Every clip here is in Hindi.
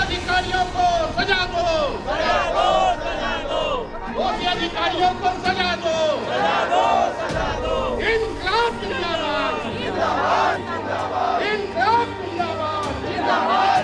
अधिकारियों को सजा दो, सजा दो, सजा दो, दोषी अधिकारियों को सजा दो, सजा दो, सजा दो। इंकलाब जिंदाबाद, जिंदाबाद, जिंदाबाद, इंकलाब जिंदाबाद, जिंदाबाद,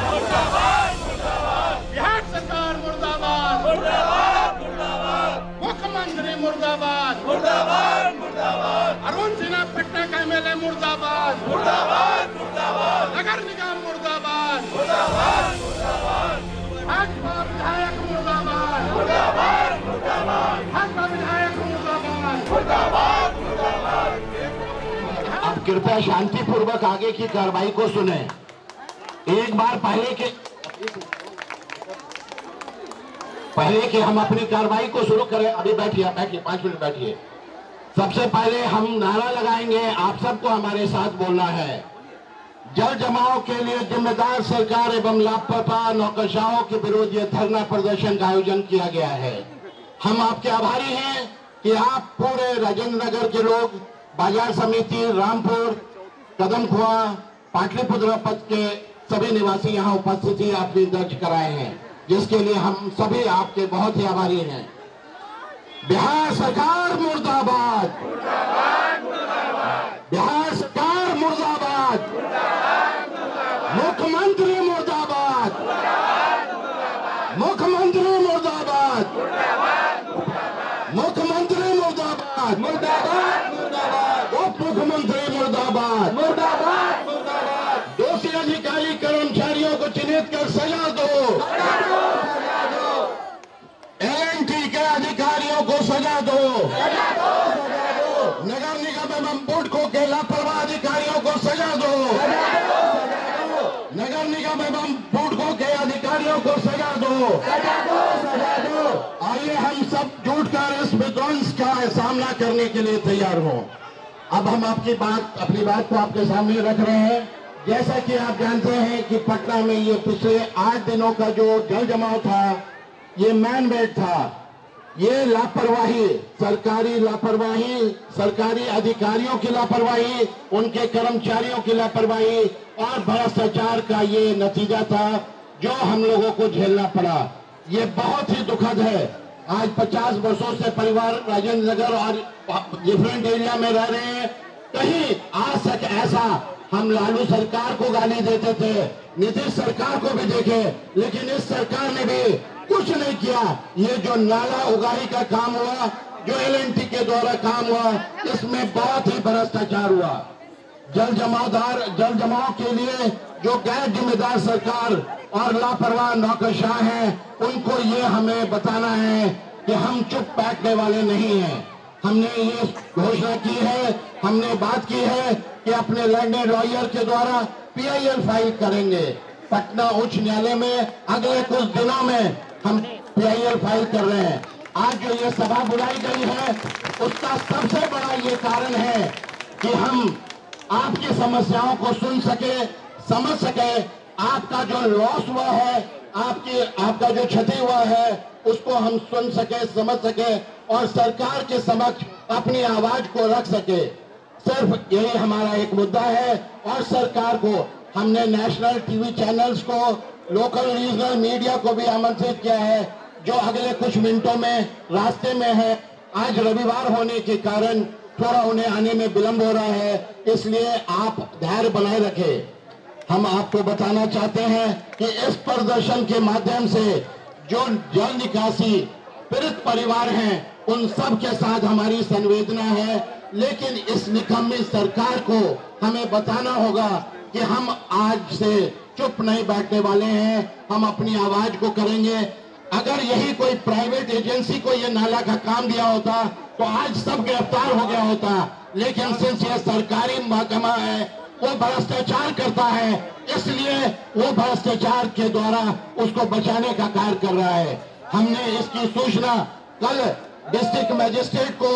मुर्दाबाद, मुर्दाबाद, बिहार सरकार मुर्दाबाद, मुर्दाबाद, मुर्दाबाद, मुख्यमंत्री मुर्दाबाद, मुर्दाबाद, मुर्दाबाद, अरुण सिन्हा पटना का एमएलए मुर्दाबाद, मुर्दाबाद, मुर्दाबाद, नगर निगम मुर्दाबाद, मुर्दाबाद, मुर्दाबाद, भाजपा विधायक मुर्दाबाद, मुर्दाबाद, मुर्दाबाद, भाजपा विधायक मुर्दाबाद, मुर्दाबाद, मुर्दाबाद। अब कृपया शांतिपूर्वक आगे की कार्रवाई को सुने। एक बार पहले कि हम अपनी कार्रवाई को शुरू करें, अभी बैठिए 5 मिनट बैठिए। सबसे पहले हम नारा लगाएंगे, आप सबको हमारे साथ बोलना है। जल जमाव के लिए जिम्मेदार सरकार एवं लापरवाह नौकरशाहों के विरुद्ध ये धरना प्रदर्शन का आयोजन किया गया है। हम आपके आभारी हैं कि आप पूरे राजेंद्र नगर के लोग, बाजार समिति, रामपुर, कदमकुआ, पाटलिपुत्र पथ के सभी निवासी यहाँ उपस्थिति आपने दर्ज कराए हैं, जिसके लिए हम सभी आपके बहुत ही आभारी हैं। बिहार सरकार मुर्दाबाद, बिहार सरकार मुर्दाबाद, मुख्यमंत्री मुर्दाबाद, मुख्यमंत्री मुर्दाबाद, मुख्यमंत्री मुर्दाबाद, मुर्दाबाद, मुर्दाबाद, उप मुख्यमंत्री मुर्दाबाद, मुर्दाबाद, मुर्दाबाद, दोषी अधिकारी कर्मचारियों को चिन्हित कर सजा दो, एलएनटी के अधिकारियों को सजा दो, नगर निगम एवं बुडको के लापरवाह अधिकारियों को सजा दो, नगर निगम एवं बुडको के अधिकारियों को सजा दो। आइए हम सब जुटकर इस विध्वंस का सामना करने के लिए तैयार हो। अब हम अपनी बात को आपके सामने रख रहे हैं। जैसा कि आप जानते हैं कि पटना में ये पिछले 8 दिनों का जो जल जमाव था, ये मैन मेड था। ये लापरवाही, सरकारी अधिकारियों की लापरवाही, उनके कर्मचारियों की लापरवाही और भ्रष्टाचार का ये नतीजा था जो हम लोगों को झेलना पड़ा। ये बहुत ही दुखद है। आज 50 वर्षों से परिवार राजेंद्र नगर और डिफरेंट एरिया में रह रहे हैं। कहीं आज तक ऐसा हम लालू सरकार को गाली देते थे, नीतीश सरकार को भी देखे, लेकिन इस सरकार ने भी कुछ नहीं किया। ये जो नाला उगाही का काम हुआ, जो एलएनटी के द्वारा काम हुआ, इसमें बहुत ही भ्रष्टाचार हुआ। जल जमाव के लिए जो गैर जिम्मेदार सरकार और लापरवाह नौकरशाह हैं, उनको ये हमें बताना है कि हम चुप बैठने वाले नहीं हैं। हमने ये घोषणा की है, हमने बात की है कि अपने लड़ने लॉयर के द्वारा पीआईएल फाइल करेंगे। पटना उच्च न्यायालय में अगले कुछ दिनों में हम पीआईएल फाइल कर रहे हैं। आज जो ये सभा बुलाई गई है, उसका सबसे बड़ा ये कारण है कि हम आपकी समस्याओं को सुन सके, समझ सके, आपका जो लॉस हुआ है, आपका जो क्षति हुआ है, उसको हम सुन सके, समझ सके और सरकार के समक्ष अपनी आवाज को रख सके। सिर्फ यही हमारा एक मुद्दा है। और सरकार को हमने नेशनल टीवी चैनल्स को, लोकल रीजनल मीडिया को भी आमंत्रित किया है, जो अगले कुछ मिनटों में रास्ते में है। आज रविवार होने के कारण थोड़ा उन्हें आने में विलंब हो रहा है, इसलिए आप धैर्य बनाए रखें। हम आपको बताना चाहते हैं कि इस प्रदर्शन के माध्यम से जो जल निकासी पीड़ित परिवार हैं, उन सब के साथ हमारी संवेदना है। लेकिन इस निकम्मी सरकार को हमें बताना होगा कि हम आज से चुप नहीं बैठने वाले हैं, हम अपनी आवाज को करेंगे। अगर यही कोई प्राइवेट एजेंसी को ये नाला का काम दिया होता तो आज सब गिरफ्तार हो गया होता, लेकिन सिंस ये सरकारी महकमा है, वो भ्रष्टाचार करता है, इसलिए वो भ्रष्टाचार के द्वारा उसको बचाने का कार्य कर रहा है। हमने इसकी सूचना कल डिस्ट्रिक्ट मजिस्ट्रेट को,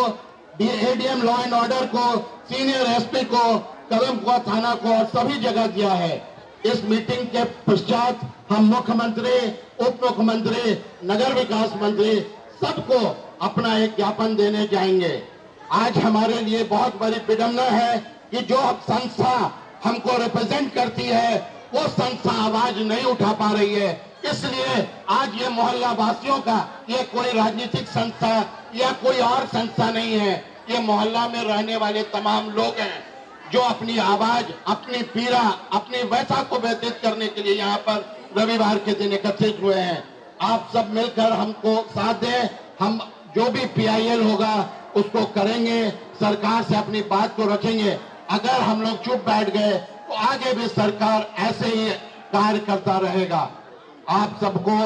एडीएम लॉ एंड ऑर्डर को, सीनियर एसपी को, कदमकुआ थाना को और सभी जगह दिया है। इस मीटिंग के पश्चात हम मुख्यमंत्री, उप मुख्यमंत्री, नगर विकास मंत्री सबको अपना एक ज्ञापन देने जाएंगे। आज हमारे लिए बहुत बड़ी विडंबना है कि जो संस्था हमको रिप्रेजेंट करती है, वो संस्था आवाज नहीं उठा पा रही है। इसलिए आज ये मोहल्ला वासियों का ये कोई राजनीतिक संस्था या कोई और संस्था नहीं है, ये मोहल्ला में रहने वाले तमाम लोग हैं जो अपनी आवाज, अपनी पीड़ा, अपनी व्यथा को व्यतीत करने के लिए यहाँ पर रविवार के दिन एकत्रित हुए हैं। आप सब मिलकर हमको साथ दें, हम जो भी PIL होगा उसको करेंगे, सरकार से अपनी बात को रखेंगे। अगर हम लोग चुप बैठ गए तो आगे भी सरकार ऐसे ही कार्य करता रहेगा। आप सबको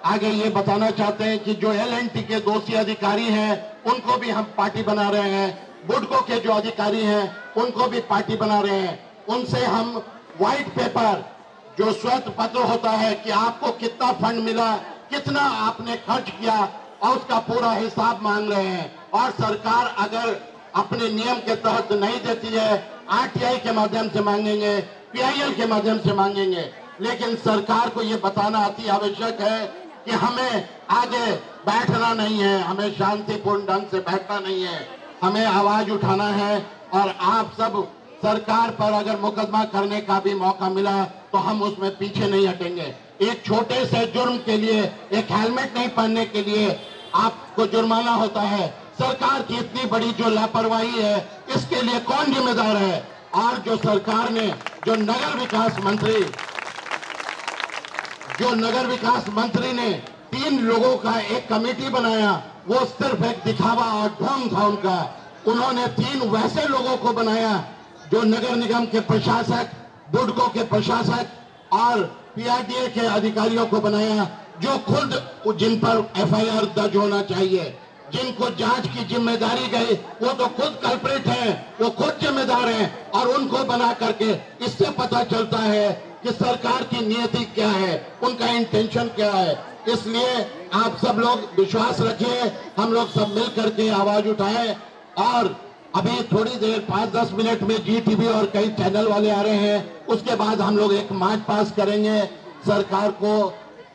आगे ये बताना चाहते हैं कि जो LNT के दोषी अधिकारी हैं उनको भी हम पार्टी बना रहे हैं, बुडको के जो अधिकारी हैं उनको भी पार्टी बना रहे हैं। उनसे हम व्हाइट पेपर, जो श्वेत पत्र होता है कि आपको कितना फंड मिला, कितना आपने खर्च किया, और उसका पूरा हिसाब मांग रहे हैं। और सरकार अगर अपने नियम के तहत नहीं देती है, RTI के माध्यम से मांगेंगे, PIL के माध्यम से मांगेंगे। लेकिन सरकार को ये बताना अति आवश्यक है कि हमें आगे बैठना नहीं है, हमें शांतिपूर्ण ढंग से बैठना नहीं है, हमें आवाज उठाना है। और आप सब सरकार पर अगर मुकदमा करने का भी मौका मिला तो हम उसमें पीछे नहीं हटेंगे। एक छोटे से जुर्म के लिए, एक हेलमेट नहीं पहनने के लिए आपको जुर्माना होता है। सरकार की इतनी बड़ी जो लापरवाही है, इसके लिए कौन जिम्मेदार है? और जो सरकार ने जो नगर विकास मंत्री ने 3 लोगों का एक कमेटी बनाया, वो सिर्फ एक दिखावा और ढोंग था उनका। उन्होंने 3 वैसे लोगों को बनाया जो नगर निगम के प्रशासक, बुडको के प्रशासक और PRDA के अधिकारियों को बनाया, जो खुद जिन पर FIR दर्ज होना चाहिए, जिनको जांच की जिम्मेदारी गई, वो तो खुद कल्प्रिट हैं, वो खुद जिम्मेदार हैं। और उनको बना करके इससे पता चलता है कि सरकार की नीति क्या है, उनका इंटेंशन क्या है। इसलिए आप सब लोग विश्वास रखिए, हम लोग सब मिल करके आवाज उठाएं। और अभी थोड़ी देर 5-10 मिनट में GTV और कई चैनल वाले आ रहे हैं, उसके बाद हम लोग एक मार्च पास करेंगे सरकार को।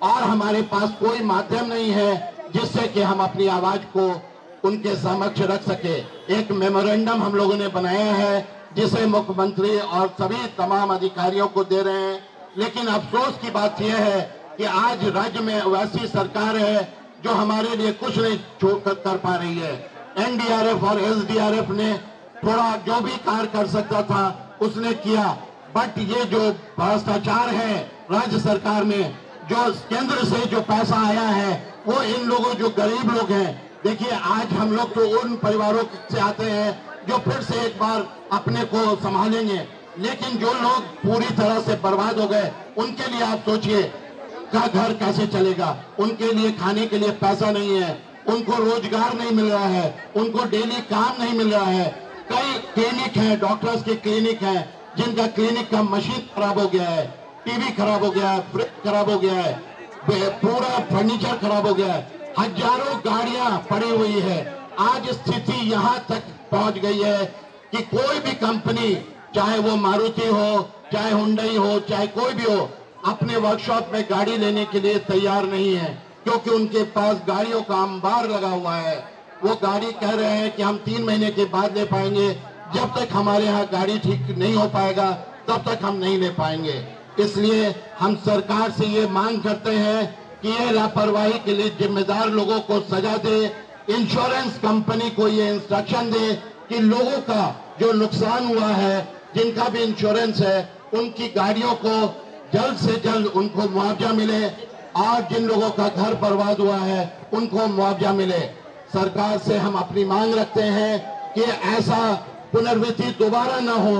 और हमारे पास कोई माध्यम नहीं है जिससे कि हम अपनी आवाज को उनके समक्ष रख सके। एक मेमोरेंडम हम लोगों ने बनाया है जिसे मुख्यमंत्री और सभी तमाम अधिकारियों को दे रहे हैं। लेकिन अफसोस की बात यह है कि आज राज्य में वैसी सरकार है जो हमारे लिए कुछ नहीं कर पा रही है। NDRF और SDRF ने थोड़ा जो भी कार्य कर सकता था उसने किया, बट ये जो भ्रष्टाचार है राज्य सरकार में, जो केंद्र से जो पैसा आया है वो इन लोगों, जो गरीब लोग हैं, देखिए आज हम लोग तो उन परिवारों से आते हैं जो फिर से एक बार अपने को संभालेंगे, लेकिन जो लोग पूरी तरह से बर्बाद हो गए उनके लिए आप सोचिए का घर कैसे चलेगा। उनके लिए खाने के लिए पैसा नहीं है, उनको रोजगार नहीं मिल रहा है, उनको डेली काम नहीं मिल रहा है। कई क्लिनिक हैं, डॉक्टर्स के क्लिनिक हैं जिनका क्लिनिक का मशीन खराब हो गया है, टीवी खराब हो गया है, फ्रिज खराब हो गया है, पूरा फर्नीचर खराब हो गया है, हजारों गाड़ियां पड़ी हुई है। आज स्थिति यहाँ तक पहुंच गई है कि कोई भी कंपनी, चाहे वो मारुति हो, चाहे हुंडई हो, चाहे कोई भी हो, अपने वर्कशॉप में गाड़ी लेने के लिए तैयार नहीं है, क्योंकि उनके पास गाड़ियों का अंबार लगा हुआ है। वो गाड़ी कह रहे हैं कि हम 3 महीने के बाद ले पाएंगे, जब तक हमारे यहाँ गाड़ी ठीक नहीं हो पाएगा तब तक हम नहीं ले पाएंगे। इसलिए हम सरकार से ये मांग करते हैं कि ये लापरवाही के लिए जिम्मेदार लोगों को सजा दे, इंश्योरेंस कंपनी को ये इंस्ट्रक्शन दे कि लोगों का जो नुकसान हुआ है, जिनका भी इंश्योरेंस है, उनकी गाड़ियों को जल्द से जल्द उनको मुआवजा मिले, और जिन लोगों का घर बर्बाद हुआ है उनको मुआवजा मिले। सरकार से हम अपनी मांग रखते हैं कि ऐसा पुनरावृत्ति दोबारा न हो,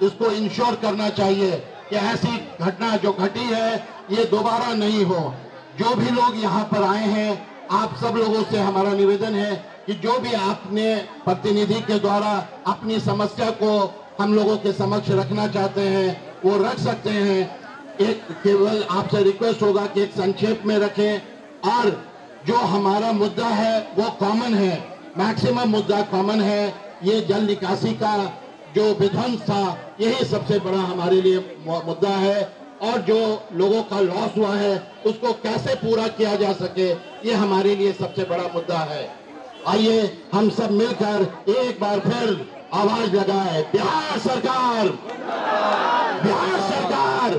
इसको इंश्योर करना चाहिए कि ऐसी घटना जो घटी है ये दोबारा नहीं हो। जो भी लोग यहाँ पर आए हैं, आप सब लोगों से हमारा निवेदन है कि जो भी आपने प्रतिनिधि के द्वारा अपनी समस्या को हम लोगों के समक्ष रखना चाहते हैं वो रख सकते हैं। एक केवल आपसे रिक्वेस्ट होगा कि एक संक्षेप में रखें, और जो हमारा मुद्दा है वो कॉमन है, मैक्सिमम मुद्दा कॉमन है। ये जल निकासी का जो विध्वंस था यही सबसे बड़ा हमारे लिए मुद्दा है, और जो लोगों का लॉस हुआ है उसको कैसे पूरा किया जा सके ये हमारे लिए सबसे बड़ा मुद्दा है। आइए हम सब मिलकर एक बार फिर आवाज लगाए, बिहार सरकार, बिहार सरकार,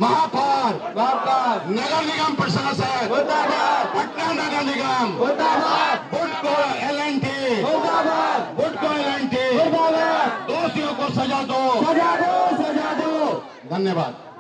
महापौर नगर निगम प्रशासन पटना नगर निगम बुडको एल&टी दोषियों को सजा दो। धन्यवाद।